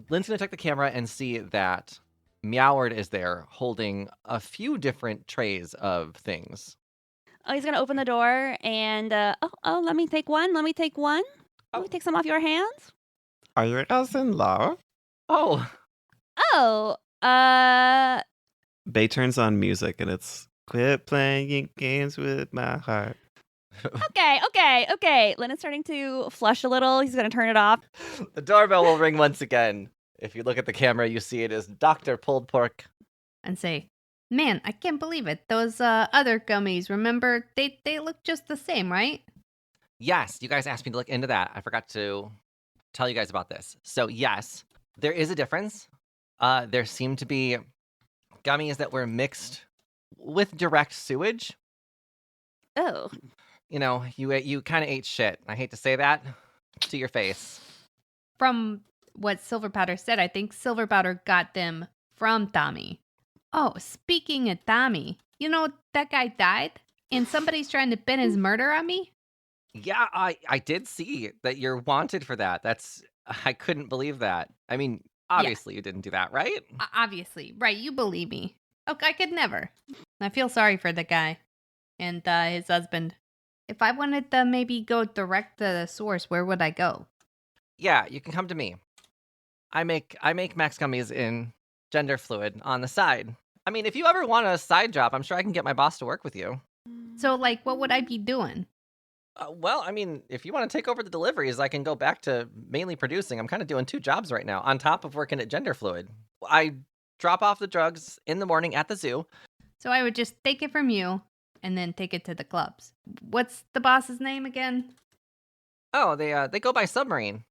Lynn's going to check the camera and see that Meoward is there holding a few different trays of things. Oh, he's going to open the door and, let me take one. Let me take one. Let me take some off your hands. Are you guys in love? Oh. Oh, Bae turns on music and it's quit playing games with my heart. Okay. Lynn is starting to flush a little. He's going to turn it off. The doorbell will ring once again. If you look at the camera, you see it is Dr. Pulled Pork. And say, man, I can't believe it. Those other gummies, remember, they look just the same, right? Yes, you guys asked me to look into that. I forgot to tell you guys about this. So yes, there is a difference. There seem to be gummies that were mixed with direct sewage. Oh. You know, you kind of ate shit. I hate to say that to your face. From what Silver Powder said, I think Silver Powder got them from Tommy. Oh, speaking of Tommy, you know, that guy died and somebody's trying to pin his murder on me? Yeah, I did see that you're wanted for that. I couldn't believe that. I mean, obviously you didn't do that, right? Obviously. Right, you believe me. Okay, I could never. I feel sorry for the guy and his husband. If I wanted to maybe go direct to the source, where would I go? Yeah, you can come to me. I make Max gummies in gender fluid on the side. I mean, if you ever want a side job, I'm sure I can get my boss to work with you. So, like, what would I be doing? Well, I mean, if you want to take over the deliveries, I can go back to mainly producing. I'm kind of doing 2 jobs right now, on top of working at Gender Fluid. I drop off the drugs in the morning at the zoo. So I would just take it from you and then take it to the clubs. What's the boss's name again? Oh, they go by Submarine.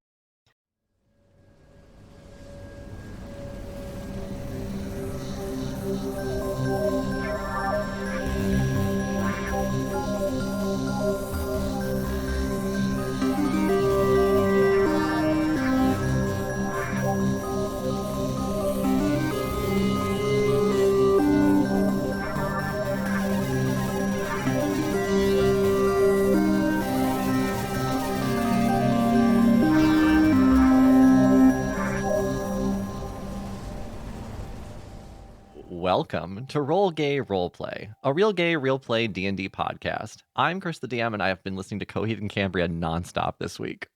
Welcome to Roll Gay Roleplay, a real gay, real play D&D podcast. I'm Kris the DM, and I have been listening to Coheed and Cambria nonstop this week.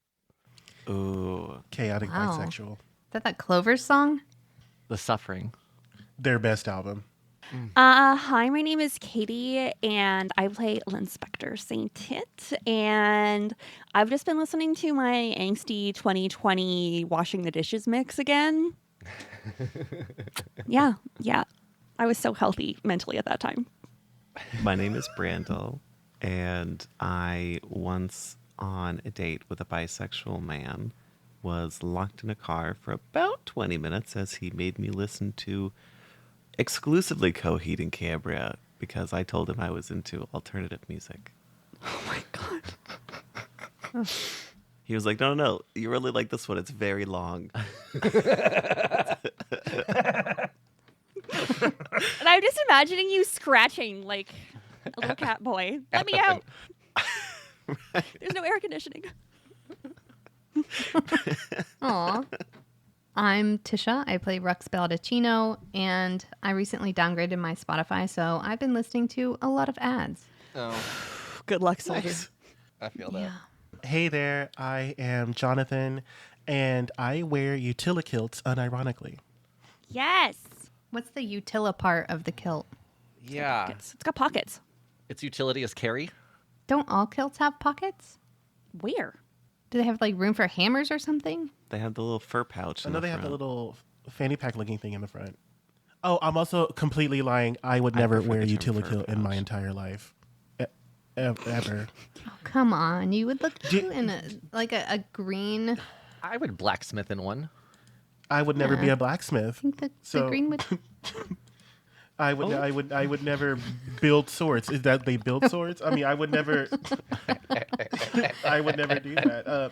Ooh. Chaotic Wow. Bisexual. Is that Clover's song? The Suffering. Their best album. Hi, my name is Katie, and I play Lynn Spectre St-Tite, and I've just been listening to my angsty 2020 washing the dishes mix again. Yeah. I was so healthy mentally at that time. My name is Brandle, and I once on a date with a bisexual man was locked in a car for about 20 minutes as he made me listen to exclusively Coheed and Cambria because I told him I was into alternative music. Oh my god. He was like, no, you really like this one. It's very long. And I'm just imagining you scratching like a little cat boy. Let me out. There's no air conditioning. Aw. I'm Tisha. I play Rux Baldacchino, and I recently downgraded my Spotify, so I've been listening to a lot of ads. Oh, Good luck, soldier. Nice. I feel that. Hey there, I am Jonathan, and I wear utility-kilts unironically. Yes. What's the utila part of the kilt? Yeah. It's got pockets. Its utility is carry. Don't all kilts have pockets? Where? Do they have like room for hammers or something? They have the little fur pouch. I in know the they have the front. little fanny pack looking thing in the front. Oh, I'm also completely lying. I would never prefer wear a the term utility fur kilt in my pouch. entire life. Ever. Oh, come on. You would look Do- cute in a green. I would blacksmith in one. I would never be Yeah. a blacksmith. I think the So- green would. I would never build swords. Is that they build swords? I mean, I would never. I would never do that.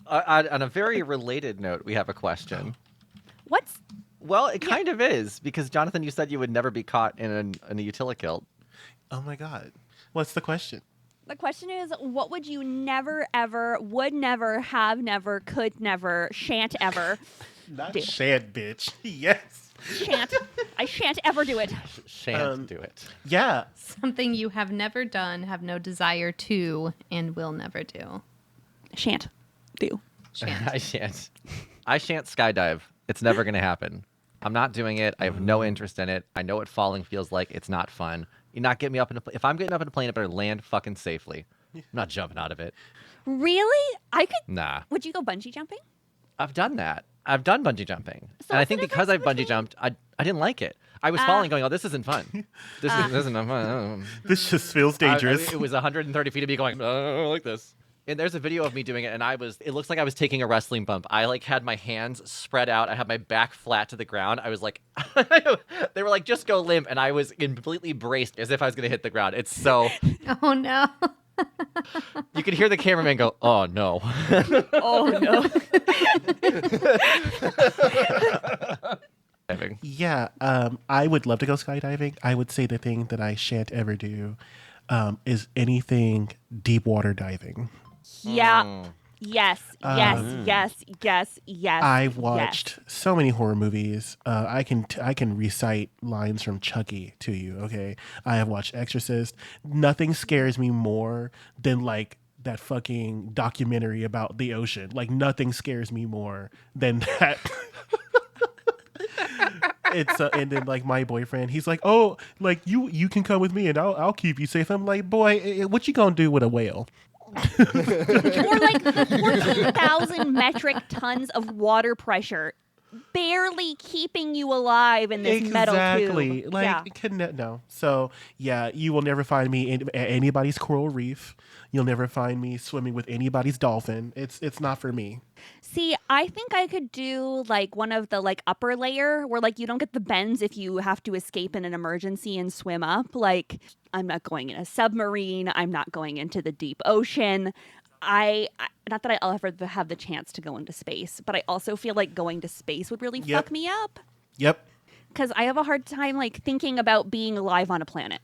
On a very related note, we have a question. What's Well, it kind of is, because Jonathan, you said you would never be caught in a utility kilt. Oh my god, what's the question? The question is, what would you never, ever, would never, have never, could never, shan't ever Not do? shan't, bitch. Yes. Shan't. I shan't ever do it. Shan't do it. Yeah. Something you have never done, have no desire to, and will never do. Shan't do. Shan't. I shan't. I shan't skydive. It's never going to happen. I'm not doing it. I have no interest in it. I know what falling feels like. It's not fun. You're not getting me up in a plane. If I'm getting up in a plane, it better land fucking safely. I'm not jumping out of it. Really? I could. Nah. Would you go bungee jumping? I've done that. I've done bungee jumping. So and I what's think the because I've difference bungee jumped, I didn't like it. I was falling going, oh, this isn't fun. This isn't fun. This just feels dangerous. It was 130 feet of me going, oh, like this. And there's a video of me doing it, and it looks like I was taking a wrestling bump. I like had my hands spread out. I had my back flat to the ground. I was like, they were like, just go limp. And I was completely braced as if I was going to hit the ground. It's so, Oh no. you could hear the cameraman go, oh no. Oh no. Yeah, I would love to go skydiving. I would say the thing that I shan't ever do is anything deep water diving. Yeah. Yes. Yes. I've watched so many horror movies. I can recite lines from Chucky to you. Okay, I have watched Exorcist. Nothing scares me more than like that fucking documentary about the ocean. Like nothing scares me more than that. It's and then like my boyfriend, he's like, oh, like you can come with me and I'll keep you safe. I'm like, boy, what you gonna do with a whale? Or like the 14,000 metric tons of water pressure barely keeping you alive in this metal tube. Like yeah. no. So yeah, you will never find me at anybody's coral reef. You'll never find me swimming with anybody's dolphin. It's not for me. See, I think I could do like one of the like upper layer where like you don't get the bends if you have to escape in an emergency and swim up. Like I'm not going in a submarine. I'm not going into the deep ocean. I not that I'll ever have the chance to go into space, but I also feel like going to space would really fuck me up. Yep. Because I have a hard time like thinking about being alive on a planet.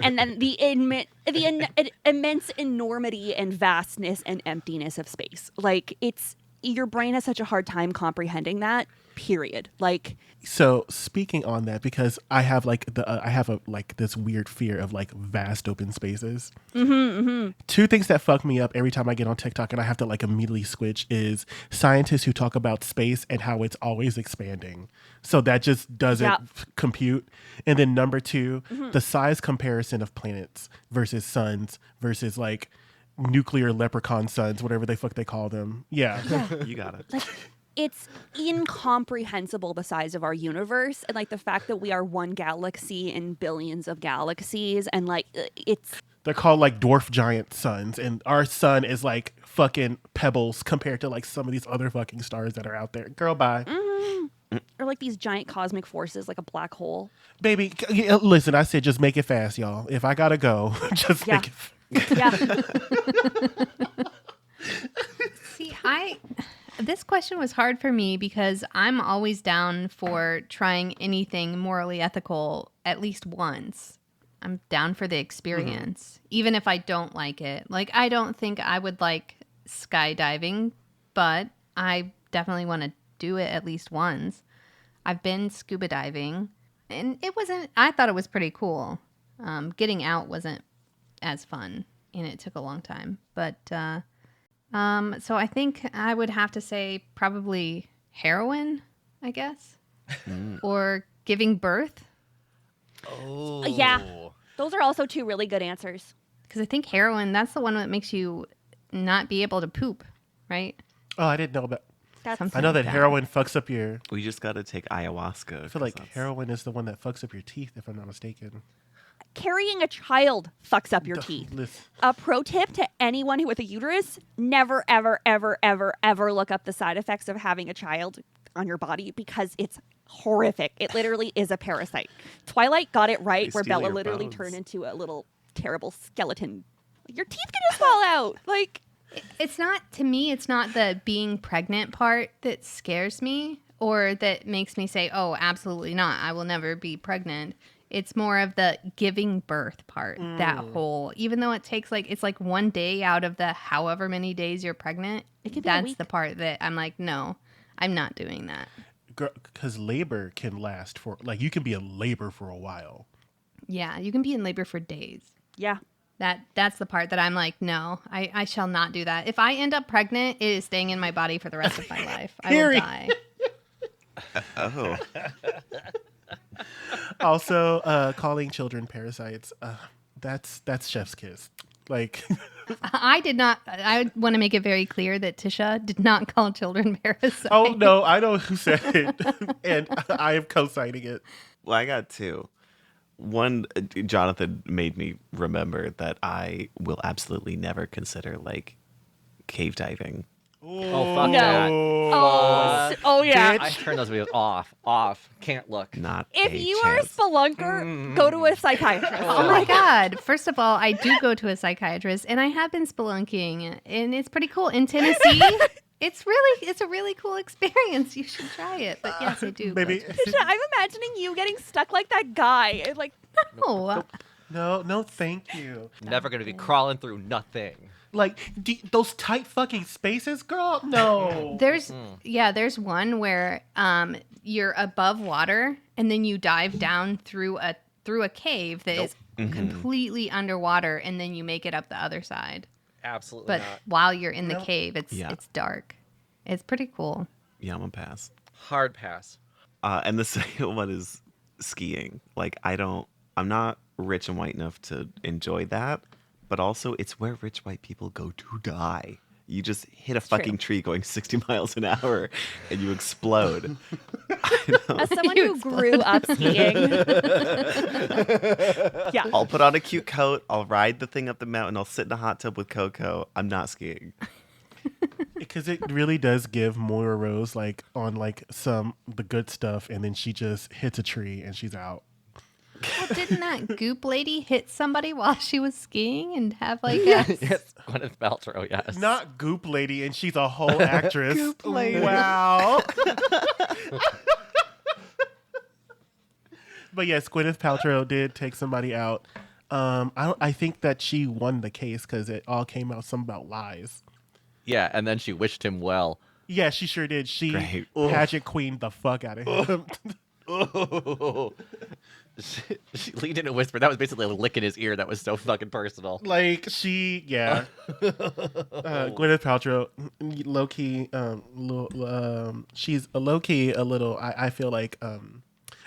And then the immense enormity and vastness and emptiness of space. Like your brain has such a hard time comprehending that. Period. Like. So speaking on that, because I have like I have this weird fear of like vast open spaces. Two things that fuck me up every time I get on TikTok and I have to like immediately switch is scientists who talk about space and how it's always expanding. So that just doesn't compute. And then number two, the size comparison of planets versus suns versus like nuclear leprechaun suns, whatever the fuck they call them. Yeah. You got it. Like, it's incomprehensible the size of our universe and like the fact that we are one galaxy in billions of galaxies and like They're called like dwarf giant suns, and our sun is like fucking pebbles compared to like some of these other fucking stars that are out there. Girl, bye. or like these giant cosmic forces like a black hole. Baby, listen, I said just make it fast, y'all. If I gotta go, just make it See, this question was hard for me because I'm always down for trying anything morally ethical at least once. I'm down for the experience, even if I don't like it. Like, I don't think I would like skydiving, but I definitely want to do it at least once. I've been scuba diving, and I thought it was pretty cool. Getting out wasn't as fun, and it took a long time. But, so I think I would have to say probably heroin, I guess, or giving birth. Oh. Yeah. Those are also two really good answers. Because I think heroin, that's the one that makes you not be able to poop, right? Oh, I didn't know about. That's I know that heroin fucks up your. We just got to take ayahuasca. I feel like heroin is the one that fucks up your teeth, if I'm not mistaken. Carrying a child fucks up your teeth. Listen. A pro tip to anyone who with a uterus: never, ever, ever, ever, ever look up the side effects of having a child on your body because it's horrific. It literally is a parasite. Twilight got it right, They where steal Bella your literally bones. turned into a little terrible skeleton. Your teeth can just fall out. Like, It's not, to me, it's not the being pregnant part that scares me or that makes me say, oh, absolutely not. I will never be pregnant. It's more of the giving birth part, that whole, even though it takes it's like 1 day out of the however many days you're pregnant, It could be a that's week. the part that I'm like, no, I'm not doing that. Because labor can last for, you can be in labor for a while. Yeah, you can be in labor for days. Yeah. That's the part that I'm like, no, I shall not do that. If I end up pregnant, it is staying in my body for the rest of my life. I will die. Oh. Also, calling children parasites, that's chef's kiss. I want to make it very clear that Tisha did not call children parasites. Oh, no, I know who said it, and I am co-signing it. Well, I got two. One, Jonathan made me remember that I will absolutely never consider cave diving. Oh, fuck No. that. Oh yeah. I turn those videos off. Can't look. Not If a you chance. are a spelunker, go to a psychiatrist. Oh my God. First of all, I do go to a psychiatrist and I have been spelunking and it's pretty cool. In Tennessee, it's a really cool experience. You should try it. But yes, I do. Maybe. Tisha, I'm imagining you getting stuck like that guy. No. No, thank you. Never gonna be crawling through nothing. Those tight fucking spaces, girl. No. There's one where you're above water and then you dive down through a cave that is completely underwater and then you make it up the other side. Absolutely But not. while you're in the Nope. cave, it's dark. It's pretty cool. Yeah, I'm gonna pass. Hard pass. And the second one is skiing. I'm not rich and white enough to enjoy that, but also it's where rich white people go to die. You just hit a fucking tree going 60 miles an hour and you explode. As someone You who grew up skiing, yeah. I'll put on a cute coat. I'll ride the thing up the mountain. I'll sit in a hot tub with Coco. I'm not skiing. Because it really does give Moira Rose on the good stuff, and then she just hits a tree and she's out. Well, didn't that goop lady hit somebody while she was skiing and have a Yes, Gwyneth Paltrow. Yes. Not Goop Lady, and she's a whole actress. Goop Lady. Wow. But yes, Gwyneth Paltrow did take somebody out. I think that she won the case because it all came out some about lies. Yeah, and then she wished him well. Yeah, she sure did. She Great. pageant queen the fuck out of him. Oh. She leaned in and whispered. That was basically a lick in his ear. That was so fucking personal. Gwyneth Paltrow, low key, she's a low key a little. I feel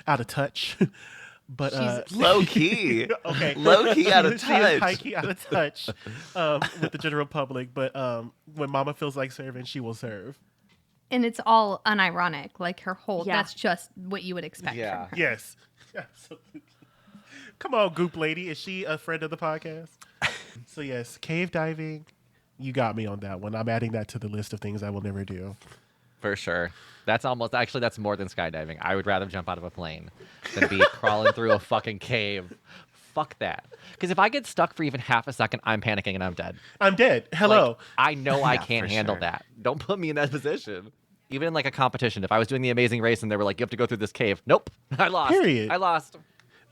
out of touch, but She's Low key. okay, Low key out of She is touch. high key out of touch with the general public. But when Mama feels like serving, she will serve. and it's all unironic. Her whole Yeah. that's just what you would expect Yeah. from her. Yes, absolutely. Come on, Goop Lady. Is she a friend of the podcast? So yes, cave diving. You got me on that one. I'm adding that to the list of things I will never do. For sure. That's more than skydiving. I would rather jump out of a plane than be crawling through a fucking cave. Fuck that. Because if I get stuck for even half a second, I'm panicking and I'm dead. I'm dead. Hello. I know I Yeah, can't for handle sure. that. Don't put me in that position. Even in a competition, if I was doing the Amazing Race and they were like, you have to go through this cave. Nope. I lost. Period. I lost.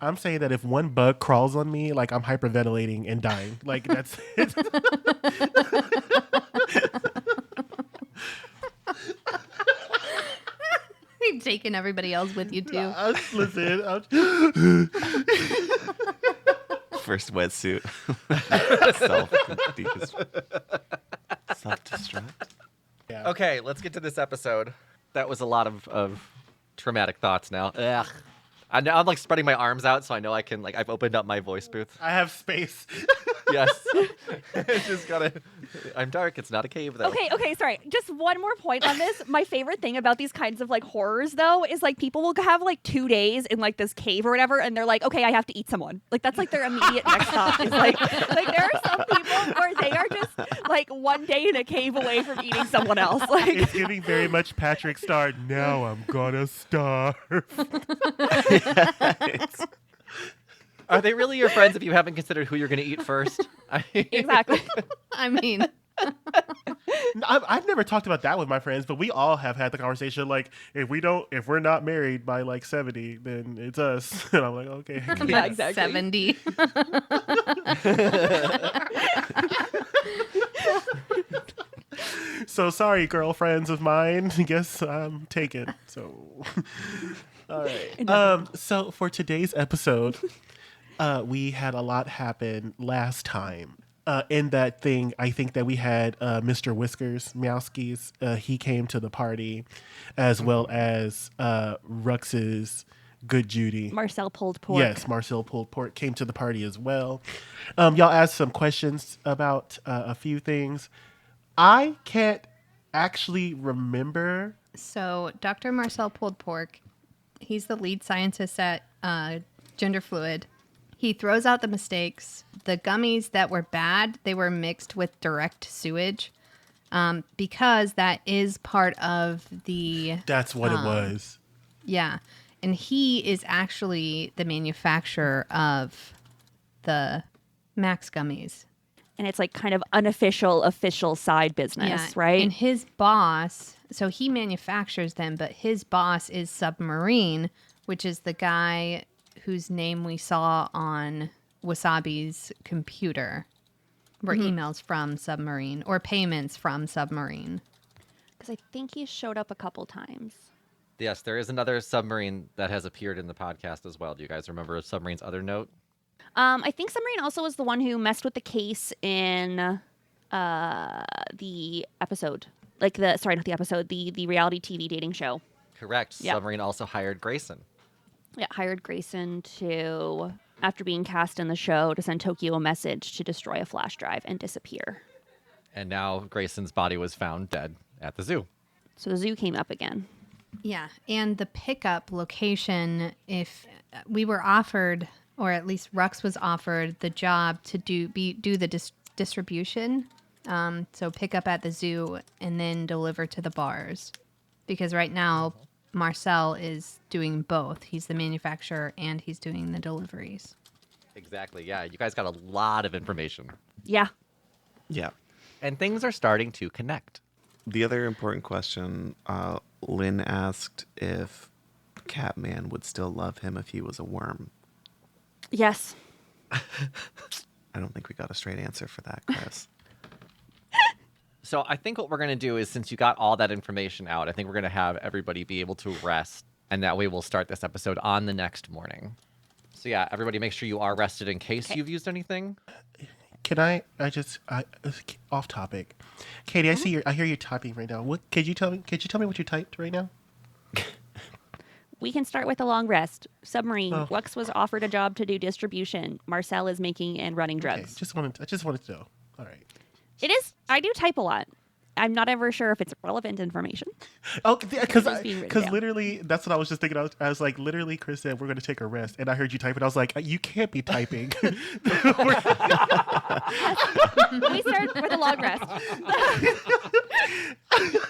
I'm saying that if one bug crawls on me, I'm hyperventilating and dying. That's it. You've taken everybody else with you too. Listen, First wetsuit. Self-destruct. yeah. Okay, let's get to this episode. That was a lot of traumatic thoughts now. Ugh. I'm spreading my arms out so I know I can, I've opened up my voice booth. I have space. Yes. It's just I'm dark. It's not a cave, though. Okay, sorry. Just one more point on this. My favorite thing about these kinds of horrors, though, is people will have 2 days in this cave or whatever, and they're like, okay, I have to eat someone. That's their immediate next stop. Is there are some people where they are just 1 day in a cave away from eating someone else. It's giving very much Patrick Star. Now I'm gonna starve. Are they really your friends if you haven't considered who you're going to eat first? Exactly. I mean, No, I've never talked about that with my friends, but we all have had the conversation like, if we're not married by like 70, then it's us. And I'm like, okay. Yeah, exactly. 70. So sorry, girlfriends of mine. Guess I'm taken. So, all right. So for today's episode, we had a lot happen last time. In that thing, I think that we had Mr. Whiskers, Meowskis. He came to the party, as well as Rux's Good Judy. Marcel pulled pork. Yes, Marcel pulled pork came to the party as well. Y'all asked some questions about a few things. I can't actually remember. So Dr. Marcel Pulled Pork, he's the lead scientist at Gender Fluid. He throws out the mistakes. The gummies that were bad, they were mixed with direct sewage because that is part of the... That's what it was. Yeah. And he is actually the manufacturer of the Max gummies. And it's like kind of unofficial, official side business, right? And his boss, so he manufactures them, but his boss is Submarine, which is the guy whose name we saw on Wasabi's computer. Were emails from Submarine or payments from Submarine. Because I think he showed up a couple times. Yes, there is another submarine that has appeared in the podcast as well. Do you guys remember Submarine's other note? I think Submarine also was the one who messed with the case in the episode. Not the episode, the reality TV dating show. Correct. Yeah. Submarine also hired Grayson. Yeah, hired Grayson to, after being cast in the show, to send Tokyo a message to destroy a flash drive and disappear. And now Grayson's body was found dead at the zoo. So the zoo came up again. Yeah. And the pickup location, if we were offered, or at least Rux was offered the job to do the distribution. So pick up at the zoo and then deliver to the bars. Because right now, Marcel is doing both. He's the manufacturer and he's doing the deliveries. Exactly. Yeah, you guys got a lot of information. Yeah. Yeah. And things are starting to connect. The other important question, Lynn asked if Catman would still love him if he was a worm. Yes. I don't think we got a straight answer for that, Kris. So I think what we're going to do is, since you got all that information out, I think we're going to have everybody be able to rest. And that way we'll start this episode on the next morning. So yeah, everybody make sure you are rested in case you've used anything. Can I off topic. Katie, I hear you typing right now. What could you tell me what you typed right now? We can start with a long rest. Submarine. Oh. Lux was offered a job to do distribution. Marcel is making and running drugs. Okay, I just wanted to know. All right. It is. I do type a lot. I'm not ever sure if it's relevant information. Oh, because It's being written down. literally, that's what I was just thinking. I was like, literally, Kris said we're going to take a rest, and I heard you type, and I was like, you can't be typing. We start with a long rest.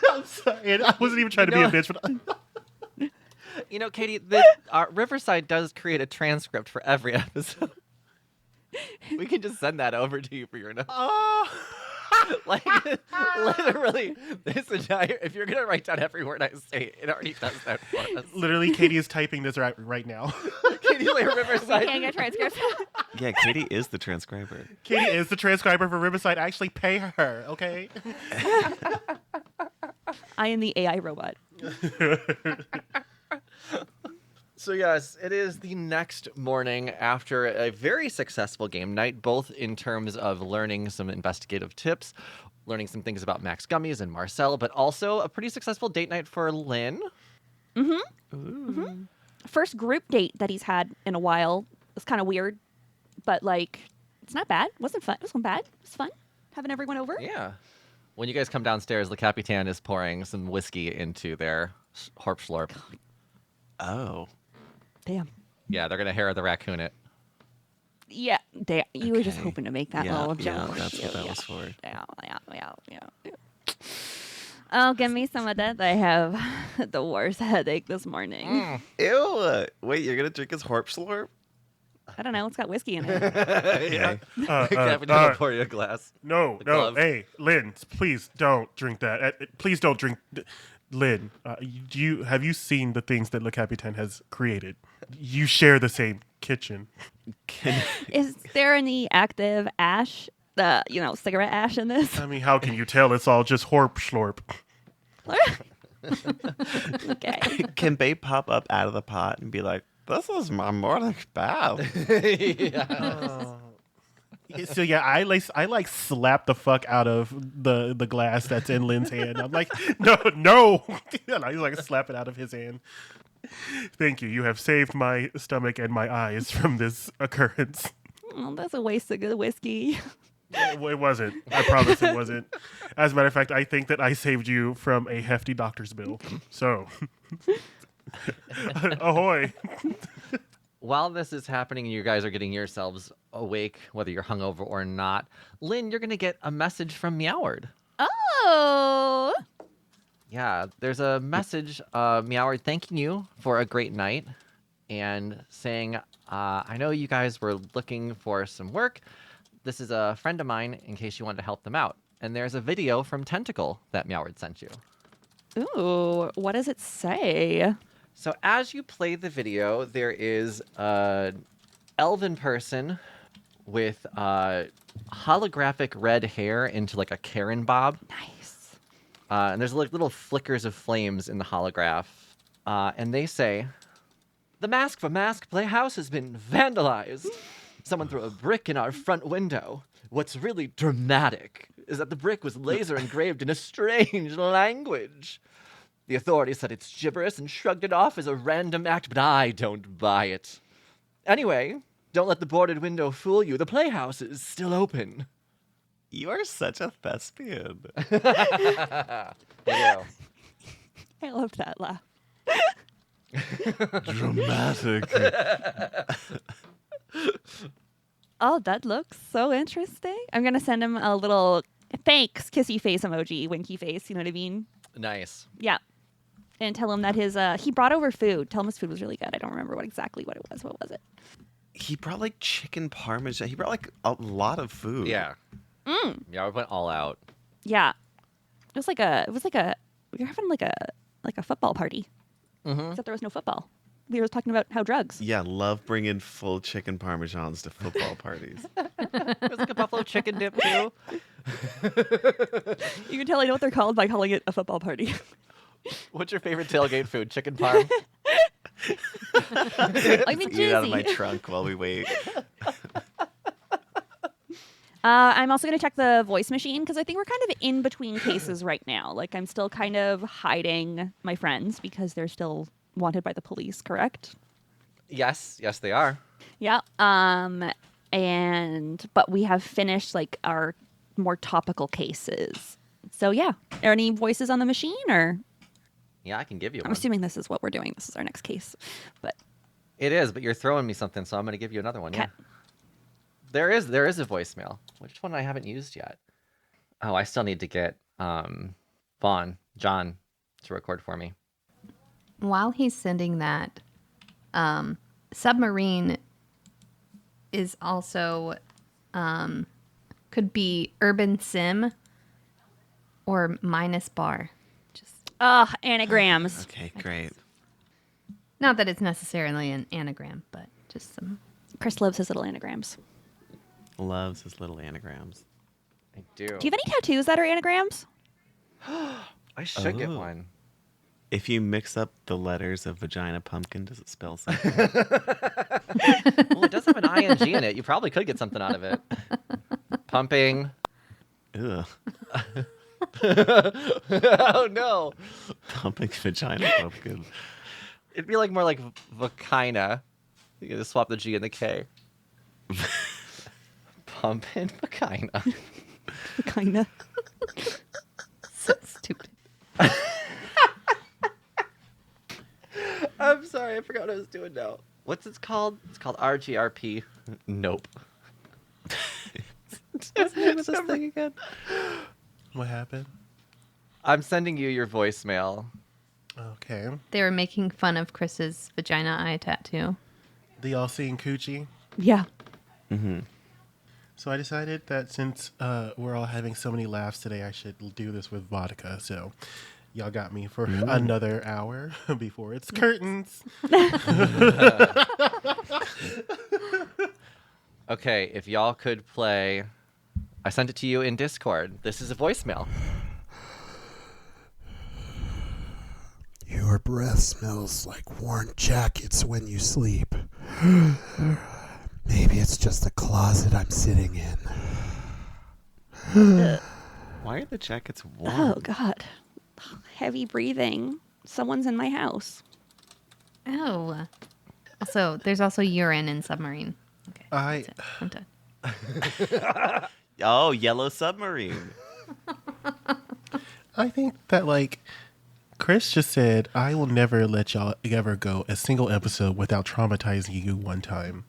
I'm sorry. I wasn't even trying to be a bitch, but You know, Katie, Riverside does create a transcript for every episode. We can just send that over to you for your notes. Like, literally, this entire, if you're going to write down every word I say, it already does that for us. literally, Katie is typing this right now. Katie Lay Riverside. Can't get transcripts. Yeah, Katie is the transcriber. Katie is the transcriber for Riverside. Actually, pay her, okay? I am the AI robot. So yes, it is the next morning after a very successful game night, both in terms of learning some investigative tips, learning some things about Max Gummies and Marcel, but also a pretty successful date night for Lynn. First group date that he's had in a while. It was kind of weird, but like, it's not bad. Wasn't fun. It wasn't bad. It was fun having everyone over. Yeah. When you guys come downstairs, Le Capitan is pouring some whiskey into their Horp Slurp. Oh. Damn. Yeah, they're going to Hera the Raccoon it. Yeah, you were just Okay. hoping to make that Yeah, little yeah, joke. that's what that was for. Yeah. Oh, give me some of that. I have the worst headache this morning. Ew. Wait, you're going to drink his Horp Slurp? I don't know. It's got whiskey in it. Yeah. Okay. Captain will pour you a glass. No, The no. glove. Hey, Lynn, please don't drink that. Please don't drink. Lynn, have you seen the things that Le Capitan has created? You share the same kitchen. Is there any active ash, cigarette ash in this? I mean, how can you tell? It's all just horp schlorp. Okay. Can Bae pop up out of the pot and be like, "This is my morning bath"? Yeah. So yeah, I like slap the fuck out of the glass that's in Lynn's hand. I'm like, no. And I like slap it out of his hand. Thank you. You have saved my stomach and my eyes from this occurrence. Oh, that's a waste of good whiskey. It wasn't. I promise it wasn't. As a matter of fact, I think that I saved you from a hefty doctor's bill. So, ahoy. While this is happening and you guys are getting yourselves awake, whether you're hungover or not, Lynn, you're going to get a message from Meoward. Oh. Yeah, there's a message, Meoward, thanking you for a great night and saying, I know you guys were looking for some work. This is a friend of mine in case you wanted to help them out. And there's a video from Tentacle that Meoward sent you. Ooh, what does it say? So as you play the video, there is an elven person with holographic red hair into like a Karen bob. Nice. And there's like little flickers of flames in the holograph. And they say, "The Mask for Mask Playhouse has been vandalized. Someone threw a brick in our front window. What's really dramatic is that the brick was laser engraved in a strange language. The authorities said it's gibberish and shrugged it off as a random act, but I don't buy it. Anyway, don't let the boarded window fool you. The playhouse is still open." You are such a thespian. I love that laugh. Dramatic. Oh, that looks so interesting. I'm going to send him a little thanks kissy face emoji, winky face. You know what I mean? Nice. Yeah. And tell him that he brought over food. Tell him his food was really good. I don't remember exactly what it was. What was it? He brought like chicken parmesan. He brought like a lot of food. Yeah. Yeah, we went all out. Yeah. We were having like a football party. Mm-hmm. Except there was no football. We were talking about how drugs. Yeah, love bringing full chicken parmesans to football parties. There's like a buffalo chicken dip too. You can tell I know what they're called by calling it a football party. What's your favorite tailgate food? Chicken parm? I'm in Get it out of my Jersey. trunk while we wait. I'm also going to check the voice machine because I think we're kind of in between cases right now. Like I'm still kind of hiding my friends because they're still wanted by the police, correct? Yes, they are. Yeah. But we have finished like our more topical cases. So yeah. Are there any voices on the machine or? Yeah, I can give you I'm one. assuming this is what we're doing. This is our next case. But It is, but you're throwing me something, so I'm going to give you another one. Okay. Yeah. There is a voicemail. Which one I haven't used yet? Oh, I still need to get John, to record for me. While he's sending that, Submarine is also could be Urban Sim or Minus Bar. Just anagrams. Okay, great. not that it's necessarily an anagram, but just some. Kris loves his little anagrams. Loves his little anagrams. I do. Do you have any tattoos that are anagrams? I should get Oh. one. If you mix up the letters of vagina pumpkin, does it spell something? Well, it does have an ing in it. You probably could get something out of it. Pumping. Ugh. Oh no. Pumping vagina pumpkin. It'd be like more like vagina. You gotta swap the G and the K. Pumping vagina. Kinda. So stupid. I'm sorry, I forgot what I was doing now. What's it called? It's called RGRP. Nope. What's the name of this thing again? What happened? I'm sending you your voicemail. Okay. They were making fun of Chris's vagina eye tattoo. The all-seeing coochie. Yeah. Mm-hmm. So I decided that since we're all having so many laughs today, I should do this with vodka. So y'all got me for another hour before it's curtains. Okay, if y'all could play, I sent it to you in Discord. This is a voicemail. Your breath smells like worn jackets when you sleep. Maybe it's just the closet I'm sitting in. Why are the jackets warm? Oh, God. Heavy breathing. Someone's in my house. Oh. Also, there's also urine in submarine. Okay. I That's it. I'm done. Oh, Yellow Submarine. think that like Kris just said, I will never let y'all ever go a single episode without traumatizing you one time.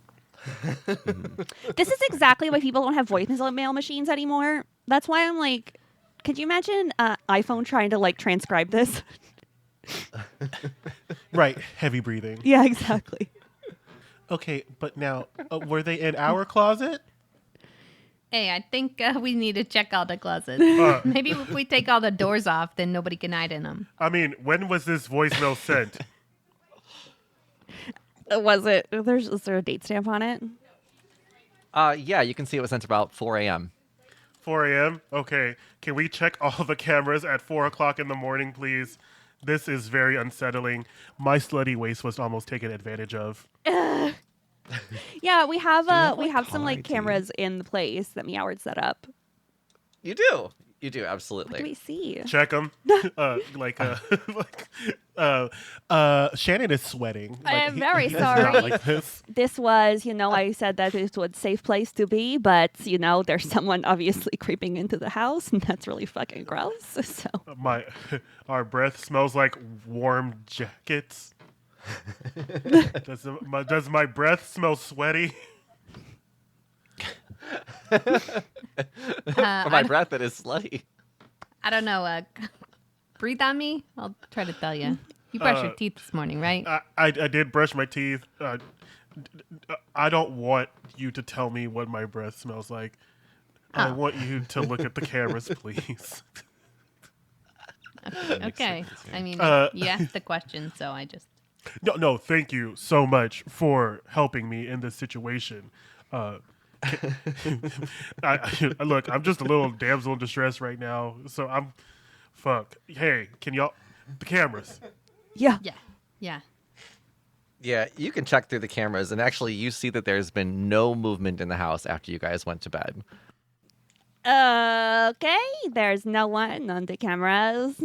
This is exactly why people don't have voicemail machines anymore. That's why I'm like, could you imagine iPhone trying to like transcribe this? Right, heavy breathing. Yeah, exactly. Okay, but now, were they in our closet? Hey, I think we need to check all the closets. Maybe if we take all the doors off, then nobody can hide in them. I mean, when was this voicemail sent? Was it? Is there a date stamp on it? Yeah, you can see it was sent about 4 a.m. 4 a.m.? Okay. Can we check all the cameras at 4 o'clock in the morning, please? This is very unsettling. My slutty waist was almost taken advantage of. Yeah, we have like, some caller like cameras in the place that Meoward set up. You do. You do, What absolutely. do we see? Check them. Shannon is sweating. I am he- very he's not sorry. like this. This was, I said that it was a safe place to be, but there's someone obviously creeping into the house, and that's really fucking gross. So Our breath smells like warm jackets. Does my breath smell sweaty? For my breath, it is slutty. I don't know. Breathe on me. I'll try to tell you. You brushed your teeth this morning, right? I did brush my teeth. I don't want you to tell me what my breath smells like. I Oh. want you to look at the cameras, please. Okay. I mean, you asked the question, so I just. No, thank you so much for helping me in this situation. Look, I'm just a little damsel in distress right now, so I'm. Fuck. Hey, can y'all. The cameras. yeah. Yeah. Yeah, you can check through the cameras, and actually, you see that there's been no movement in the house after you guys went to bed. Okay, there's no one on the cameras.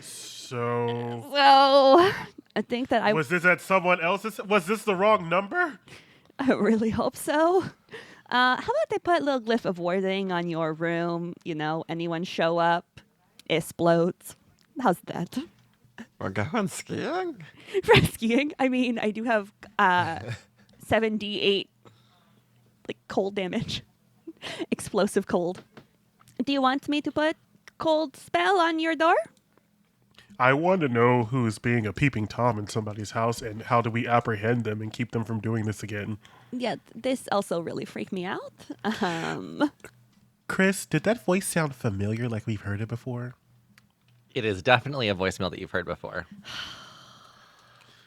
So. So I think that Was this at someone else's? Was this the wrong number? I really hope so. How about they put a little glyph of warding on your room? Anyone show up, explodes. How's that? We're going skiing? For skiing, I mean, I do have 7d8 like cold damage, explosive cold. Do you want me to put cold spell on your door? I want to know who's being a peeping Tom in somebody's house and how do we apprehend them and keep them from doing this again. Yeah, this also really freaked me out. Kris, did that voice sound familiar like we've heard it before? It is definitely a voicemail that you've heard before.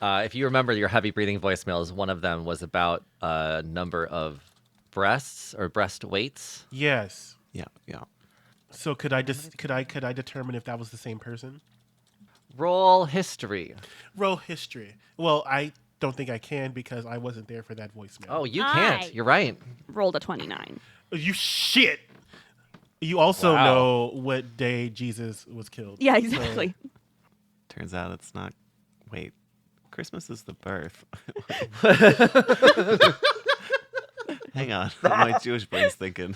If you remember your heavy breathing voicemails, one of them was about a number of breasts or breast weights. Yes. Yeah. So could I determine if that was the same person? Roll history. Roll history. Well, I don't think I can because I wasn't there for that voicemail. Oh, you can't. You're right. Rolled a 29. You shit. You also Wow. know what day Jesus was killed. Yeah, So- exactly. Turns out it's not. Wait. Christmas is the birth. Hang on. What my Jewish brain's thinking.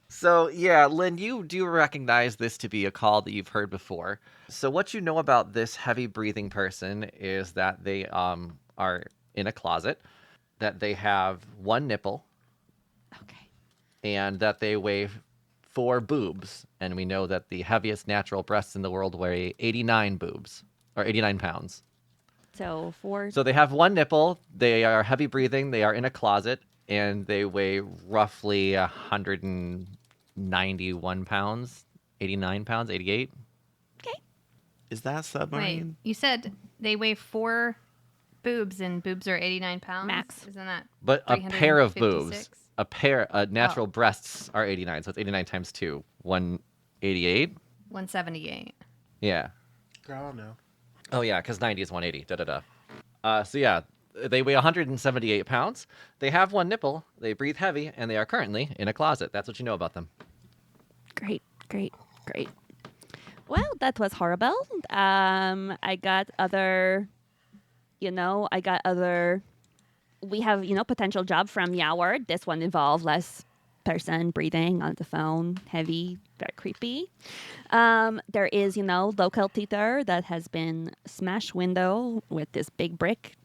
So, yeah, Lynn, you do recognize this to be a call that you've heard before. So what you know about this heavy breathing person is that they are in a closet, that they have one nipple, Okay. and that they weigh 4 boobs. And we know that the heaviest natural breasts in the world weigh 89 boobs, or 89 pounds. So 4. So they have one nipple. They are heavy breathing. They are in a closet, and they weigh roughly 191 pounds, 89 pounds, 88. Is that a Wait, submarine? you said they weigh 4 boobs, and boobs are 89 pounds? Max. Isn't that But a pair of boobs, 356? natural breasts are 89. So it's 89 times 2, 188. 178. Yeah. Girl, no. Oh, yeah, because 90 is 180. So, yeah, they weigh 178 pounds. They have one nipple. They breathe heavy, and they are currently in a closet. That's what you know about them. Great. Well, that was horrible. I got other. We have, potential job from Yoward. This one involved less person breathing on the phone, heavy, very creepy. There is, local theater that has been smashed window with this big brick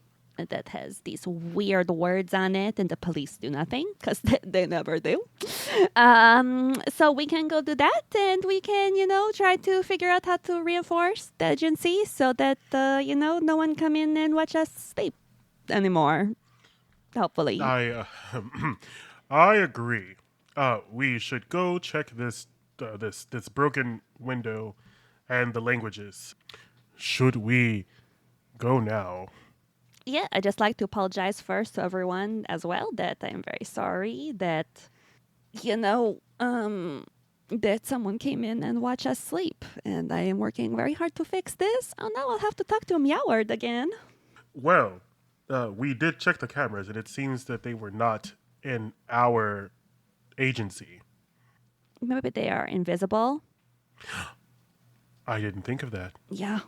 that has these weird words on it, and the police do nothing because they never do. So we can go do that, and we can, try to figure out how to reinforce the agency so that, no one come in and watch us sleep anymore. Hopefully. I agree. We should go check this broken window and the languages. Should we go now? Yeah, I just like to apologize first to everyone as well that I'm very sorry that, that someone came in and watched us sleep. And I am working very hard to fix this. Oh no, I'll have to talk to Meoward again. Well, we did check the cameras, and it seems that they were not in our agency. Maybe they are invisible. I didn't think of that. Yeah.